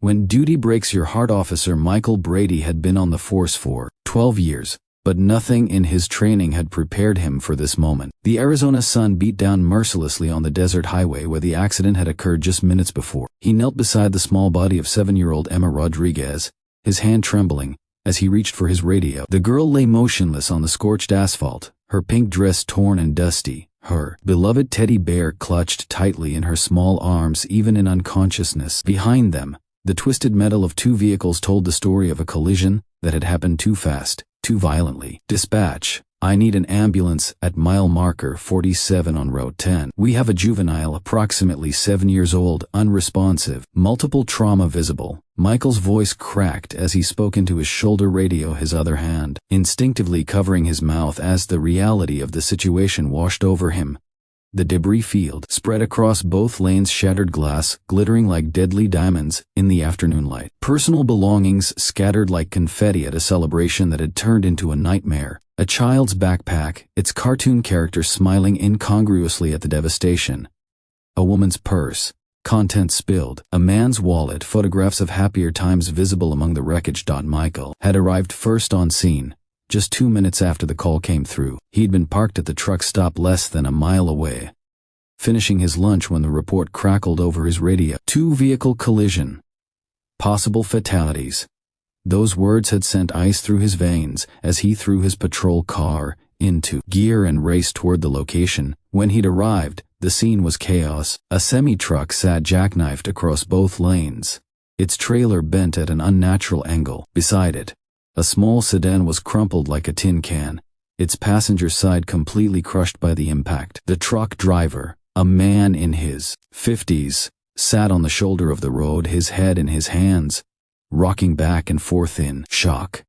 When duty breaks your heart, Officer Michael Brady had been on the force for 12 years, but nothing in his training had prepared him for this moment. The Arizona sun beat down mercilessly on the desert highway where the accident had occurred just minutes before. He knelt beside the small body of 7-year-old Emma Rodriguez, his hand trembling, as he reached for his radio. The girl lay motionless on the scorched asphalt, her pink dress torn and dusty, her beloved teddy bear clutched tightly in her small arms even in unconsciousness. Behind them, the twisted metal of two vehicles told the story of a collision that had happened too fast, too violently. Dispatch, I need an ambulance at mile marker 47 on Route 10. We have a juvenile approximately 7 years old, unresponsive, multiple trauma visible. Michael's voice cracked as he spoke into his shoulder radio, his other hand instinctively covering his mouth as the reality of the situation washed over him. The debris field spread across both lanes, shattered glass glittering like deadly diamonds in the afternoon light. Personal belongings scattered like confetti at a celebration that had turned into a nightmare. A child's backpack, its cartoon character smiling incongruously at the devastation. A woman's purse, contents spilled. A man's wallet, photographs of happier times visible among the wreckage. Michael had arrived first on scene. Just 2 minutes after the call came through, he'd been parked at the truck stop less than a mile away, finishing his lunch when the report crackled over his radio. 2-vehicle collision. Possible fatalities. Those words had sent ice through his veins as he threw his patrol car into gear and raced toward the location. When he'd arrived, the scene was chaos. A semi-truck sat jackknifed across both lanes, its trailer bent at an unnatural angle. Beside it, a small sedan was crumpled like a tin can, its passenger side completely crushed by the impact. The truck driver, a man in his 50s, sat on the shoulder of the road, his head in his hands, rocking back and forth in shock.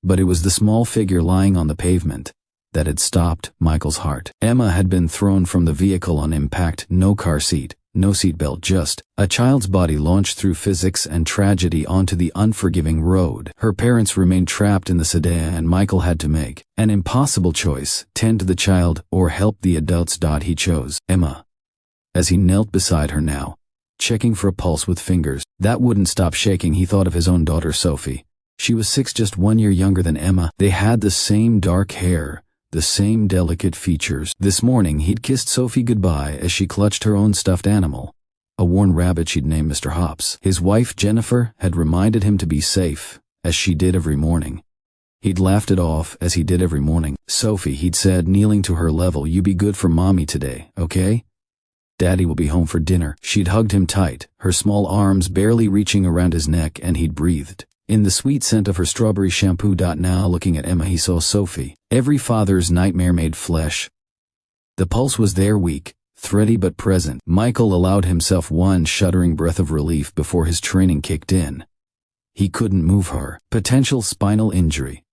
But it was the small figure lying on the pavement that had stopped Michael's heart. Emma had been thrown from the vehicle on impact. No car seat, no seatbelt, just a child's body launched through physics and tragedy onto the unforgiving road. Her parents remained trapped in the sedan and Michael had to make an impossible choice: tend to the child or help the adults. He chose Emma. As he knelt beside her now, checking for a pulse with fingers that wouldn't stop shaking, he thought of his own daughter Sophie. She was 6, just 1 year younger than Emma. They had the same dark hair, the same delicate features. This morning he'd kissed Sophie goodbye as she clutched her own stuffed animal, a worn rabbit she'd named Mr. Hops. His wife Jennifer had reminded him to be safe, as she did every morning. He'd laughed it off, as he did every morning. Sophie, he'd said, kneeling to her level, you be good for mommy today, okay? Daddy will be home for dinner. She'd hugged him tight, her small arms barely reaching around his neck, and he'd breathed in the sweet scent of her strawberry shampoo. Now looking at Emma he saw Sophie, every father's nightmare made flesh. The pulse was there, weak, thready but present. Michael allowed himself one shuddering breath of relief before his training kicked in. He couldn't move her. Potential spinal injury.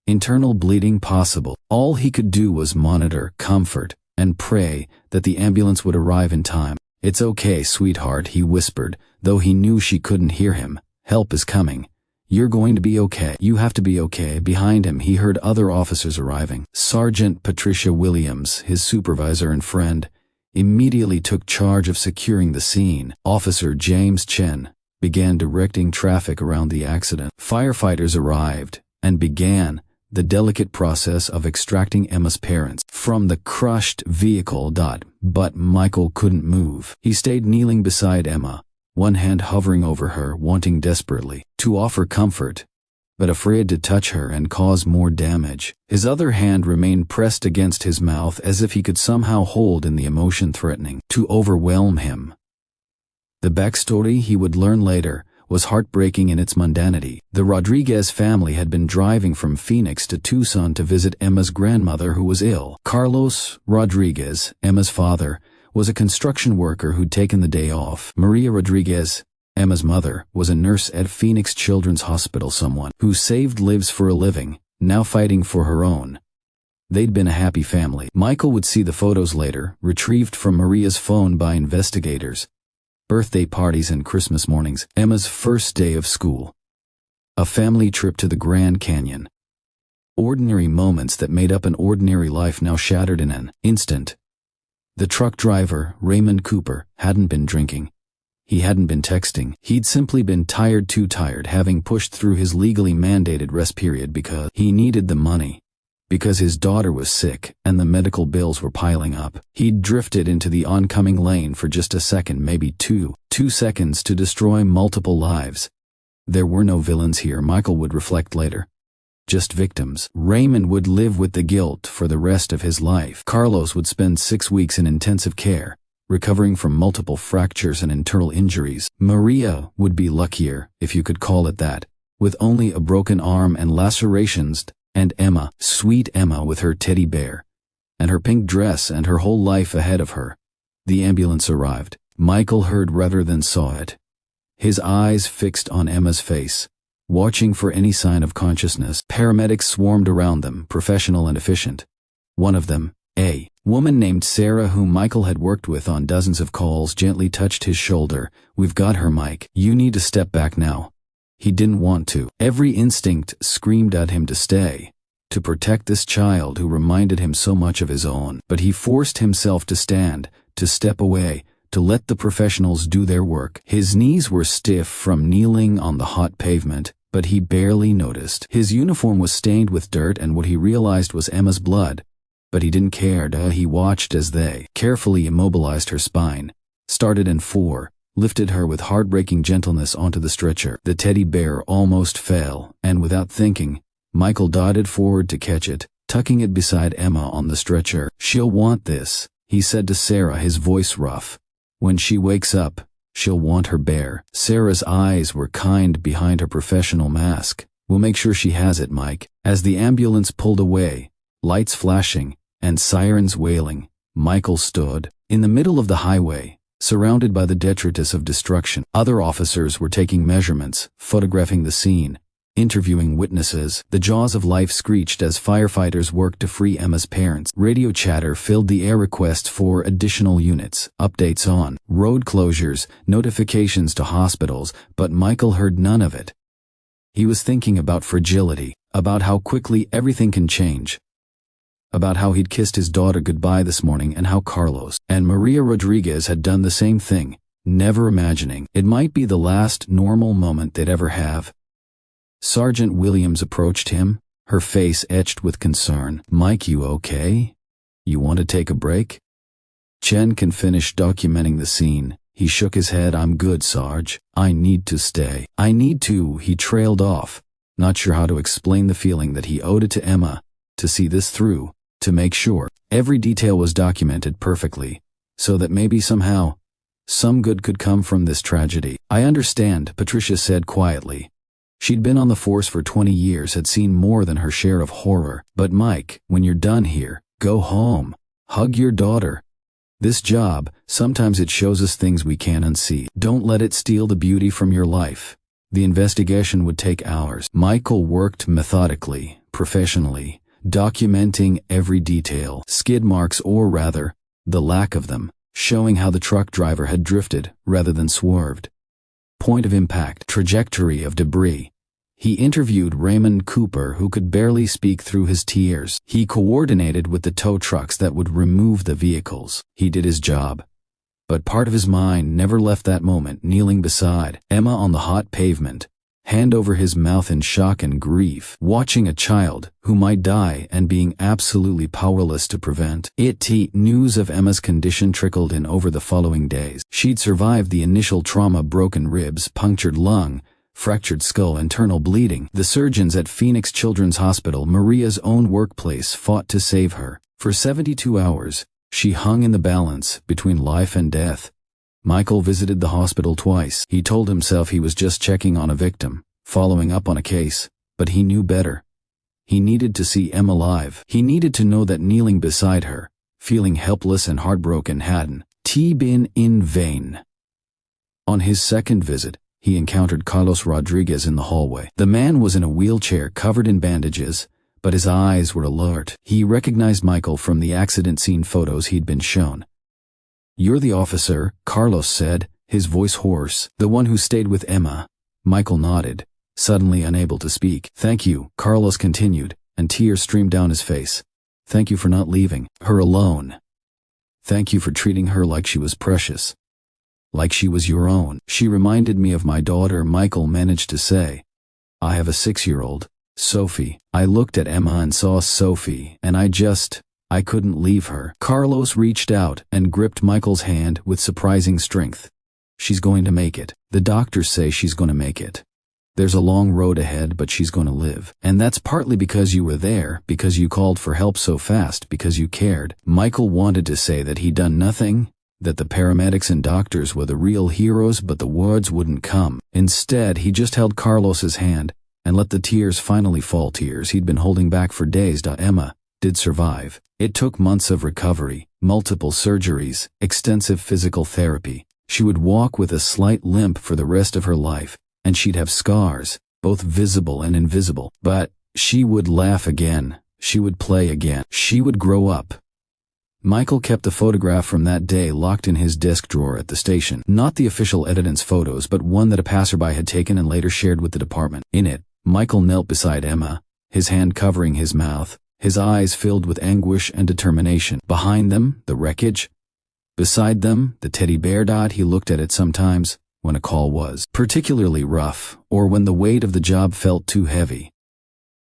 Internal bleeding possible. All he could do was monitor, comfort, and pray that the ambulance would arrive in time. It's okay, sweetheart, he whispered, though he knew she couldn't hear him. Help is coming. You're going to be okay. You have to be okay. Behind him he heard other officers arriving. Sergeant Patricia Williams, his supervisor and friend, immediately took charge of securing the scene. Officer James Chen began directing traffic around the accident. Firefighters arrived and began the delicate process of extracting Emma's parents from the crushed vehicle. But Michael couldn't move. He stayed kneeling beside Emma, one hand hovering over her, wanting desperately to offer comfort, but afraid to touch her and cause more damage. His other hand remained pressed against his mouth as if he could somehow hold in the emotion threatening to overwhelm him. The backstory, he would learn later, was heartbreaking in its mundanity. The Rodriguez family had been driving from Phoenix to Tucson to visit Emma's grandmother who was ill. Carlos Rodriguez, Emma's father, was a construction worker who'd taken the day off. Maria Rodriguez, Emma's mother, was a nurse at Phoenix Children's Hospital, someone who saved lives for a living, now fighting for her own. They'd been a happy family. Michael would see the photos later, retrieved from Maria's phone by investigators. Birthday parties and Christmas mornings, Emma's first day of school, a family trip to the Grand Canyon. Ordinary moments that made up an ordinary life now shattered in an instant. The truck driver, Raymond Cooper, hadn't been drinking. He hadn't been texting. He'd simply been too tired, having pushed through his legally mandated rest period because he needed the money. Because his daughter was sick and the medical bills were piling up. He'd drifted into the oncoming lane for just a second, maybe two seconds, to destroy multiple lives. There were no villains here, Michael would reflect later. Just victims. Raymond would live with the guilt for the rest of his life. Carlos would spend 6 weeks in intensive care, recovering from multiple fractures and internal injuries. Maria would be luckier, if you could call it that, with only a broken arm and lacerations. And Emma, sweet Emma with her teddy bear, and her pink dress and her whole life ahead of her. The ambulance arrived. Michael heard rather than saw it. His eyes fixed on Emma's face, watching for any sign of consciousness. Paramedics swarmed around them, professional and efficient. One of them, a woman named Sarah, whom Michael had worked with on dozens of calls, gently touched his shoulder. "We've got her, Mike. You need to step back now." He didn't want to. Every instinct screamed at him to stay, to protect this child who reminded him so much of his own. But he forced himself to stand, to step away, to let the professionals do their work. His knees were stiff from kneeling on the hot pavement, but he barely noticed. His uniform was stained with dirt and what he realized was Emma's blood. But he didn't care. He watched as they carefully immobilized her spine, started in 4, lifted her with heartbreaking gentleness onto the stretcher. The teddy bear almost fell, and without thinking, Michael darted forward to catch it, tucking it beside Emma on the stretcher. "She'll want this," he said to Sarah, his voice rough. "When she wakes up, she'll want her bear." Sarah's eyes were kind behind her professional mask. "We'll make sure she has it, Mike." As the ambulance pulled away, lights flashing and sirens wailing, Michael stood in the middle of the highway, surrounded by the detritus of destruction. Other officers were taking measurements, photographing the scene, interviewing witnesses. The jaws of life screeched as firefighters worked to free Emma's parents. Radio chatter filled the air, requests for additional units, updates on road closures, notifications to hospitals, but Michael heard none of it. He was thinking about fragility, about how quickly everything can change, about how he'd kissed his daughter goodbye this morning and how Carlos and Maria Rodriguez had done the same thing, never imagining it might be the last normal moment they'd ever have. Sergeant Williams approached him, her face etched with concern. "Mike, you okay? You want to take a break?" Chen can finish documenting the scene. He shook his head. "I'm good, Sarge. I need to stay." "I need to," he trailed off, not sure how to explain the feeling that he owed it to Emma to see this through, to make sure every detail was documented perfectly, so that maybe somehow, some good could come from this tragedy. "I understand," Patricia said quietly. She'd been on the force for 20 years, had seen more than her share of horror. "But Mike, when you're done here, go home. Hug your daughter. This job, sometimes it shows us things we can't unsee. Don't let it steal the beauty from your life." The investigation would take hours. Michael worked methodically, professionally, documenting every detail, skid marks, or rather, the lack of them, showing how the truck driver had drifted rather than swerved. Point of impact, trajectory of debris. He interviewed Raymond Cooper, who could barely speak through his tears. He coordinated with the tow trucks that would remove the vehicles. He did his job. But part of his mind never left that moment, kneeling beside Emma on the hot pavement, hand over his mouth in shock and grief, watching a child who might die and being absolutely powerless to prevent it. News of Emma's condition trickled in over the following days. She'd survived the initial trauma: broken ribs, punctured lung, fractured skull, internal bleeding. The surgeons at Phoenix Children's Hospital, Maria's own workplace, fought to save her. For 72 hours, she hung in the balance between life and death. Michael visited the hospital twice. He told himself he was just checking on a victim, following up on a case, but he knew better. He needed to see Emma alive. He needed to know that kneeling beside her, feeling helpless and heartbroken, hadn't been in vain. On his second visit, he encountered Carlos Rodriguez in the hallway. The man was in a wheelchair covered in bandages, but his eyes were alert. He recognized Michael from the accident scene photos he'd been shown. "You're the officer," Carlos said, his voice hoarse. "The one who stayed with Emma." Michael nodded, suddenly unable to speak. "Thank you," Carlos continued, and tears streamed down his face. "Thank you for not leaving her alone. Thank you for treating her like she was precious." like she was your own. She reminded me of my daughter, Michael managed to say. I have a 6-year-old, Sophie. I looked at Emma and saw Sophie, and I couldn't leave her. Carlos reached out and gripped Michael's hand with surprising strength. She's going to make it. The doctors say she's going to make it. There's a long road ahead, but she's going to live. And that's partly because you were there, because you called for help so fast, because you cared. Michael wanted to say that he'd done nothing, that the paramedics and doctors were the real heroes, but the words wouldn't come. Instead, he just held Carlos's hand and let the tears finally fall, tears he'd been holding back for days. Emma did survive. It took months of recovery, multiple surgeries, extensive physical therapy. She would walk with a slight limp for the rest of her life, and she'd have scars, both visible and invisible. But she would laugh again. She would play again. She would grow up. Michael kept the photograph from that day locked in his desk drawer at the station. Not the official evidence photos, but one that a passerby had taken and later shared with the department. In it, Michael knelt beside Emma, his hand covering his mouth, his eyes filled with anguish and determination. Behind them, the wreckage. Beside them, the teddy bear. He looked at it sometimes, when a call was particularly rough, or when the weight of the job felt too heavy.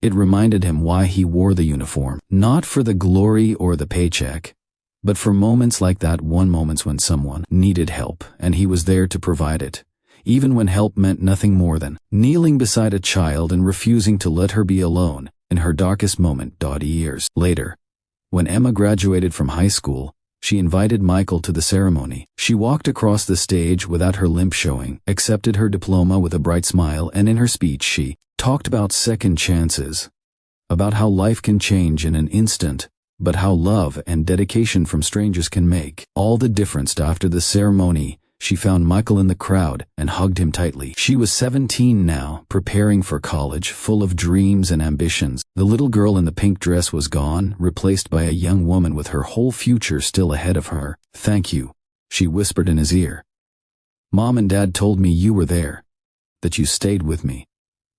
It reminded him why he wore the uniform. Not for the glory or the paycheck, but for moments like that one, moments when someone needed help, and he was there to provide it. Even when help meant nothing more than kneeling beside a child and refusing to let her be alone in her darkest moment. Years later, when Emma graduated from high school, she invited Michael to the ceremony. She walked across the stage without her limp showing, accepted her diploma with a bright smile, and in her speech she talked about second chances, about how life can change in an instant, but how love and dedication from strangers can make all the difference. After the ceremony, she found Michael in the crowd and hugged him tightly. She was 17 now, preparing for college, full of dreams and ambitions. The little girl in the pink dress was gone, replaced by a young woman with her whole future still ahead of her. Thank you, she whispered in his ear. Mom and Dad told me you were there, that you stayed with me,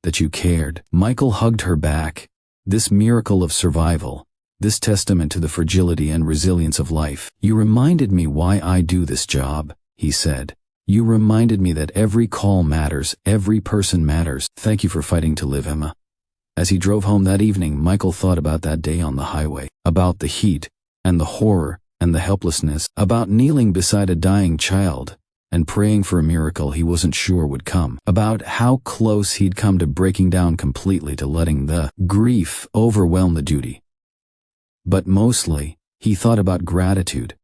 that you cared. Michael hugged her back. This miracle of survival, this testament to the fragility and resilience of life. You reminded me why I do this job, he said. You reminded me that every call matters, every person matters. Thank you for fighting to live, Emma. As he drove home that evening, Michael thought about that day on the highway, about the heat, and the horror, and the helplessness, about kneeling beside a dying child, and praying for a miracle he wasn't sure would come, about how close he'd come to breaking down completely, to letting the grief overwhelm the duty. But mostly, he thought about gratitude.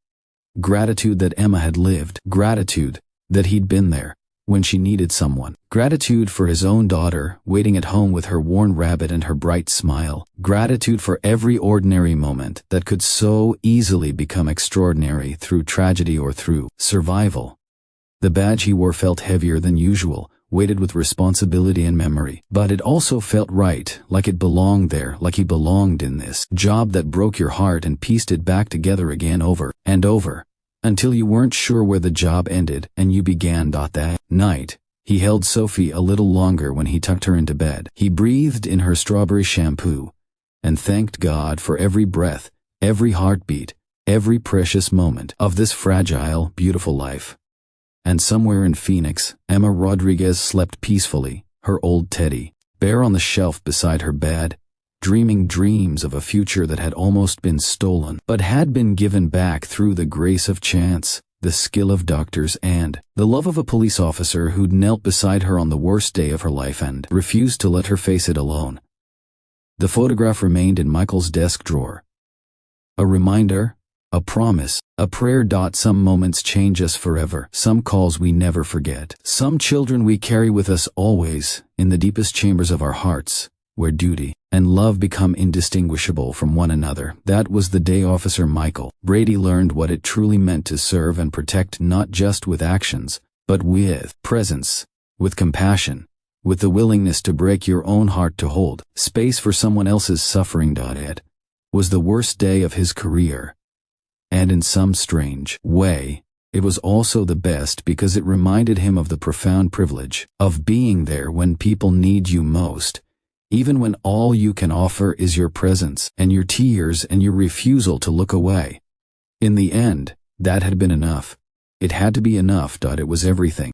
Gratitude that Emma had lived. Gratitude that he'd been there when she needed someone. Gratitude for his own daughter, waiting at home with her worn rabbit and her bright smile. Gratitude for every ordinary moment that could so easily become extraordinary through tragedy or through survival. The badge he wore felt heavier than usual, weighted with responsibility and memory. But it also felt right, like it belonged there, like he belonged in this job that broke your heart and pieced it back together again over and over, until you weren't sure where the job ended and you began. That night, he held Sophie a little longer when he tucked her into bed. He breathed in her strawberry shampoo and thanked God for every breath, every heartbeat, every precious moment of this fragile, beautiful life. And somewhere in Phoenix, Emma Rodriguez slept peacefully, her old teddy bear on the shelf beside her bed, dreaming dreams of a future that had almost been stolen, but had been given back through the grace of chance, the skill of doctors, and the love of a police officer who'd knelt beside her on the worst day of her life and refused to let her face it alone. The photograph remained in Michael's desk drawer. A reminder, a promise, a prayer. Some moments change us forever. Some calls we never forget. Some children we carry with us always, in the deepest chambers of our hearts, where duty and love become indistinguishable from one another. That was the day Officer Michael Brady learned what it truly meant to serve and protect, not just with actions, but with presence, with compassion, with the willingness to break your own heart to hold space for someone else's suffering. It was the worst day of his career. And in some strange way, it was also the best, because it reminded him of the profound privilege of being there when people need you most, even when all you can offer is your presence and your tears and your refusal to look away. In the end, that had been enough. It had to be enough. It was everything.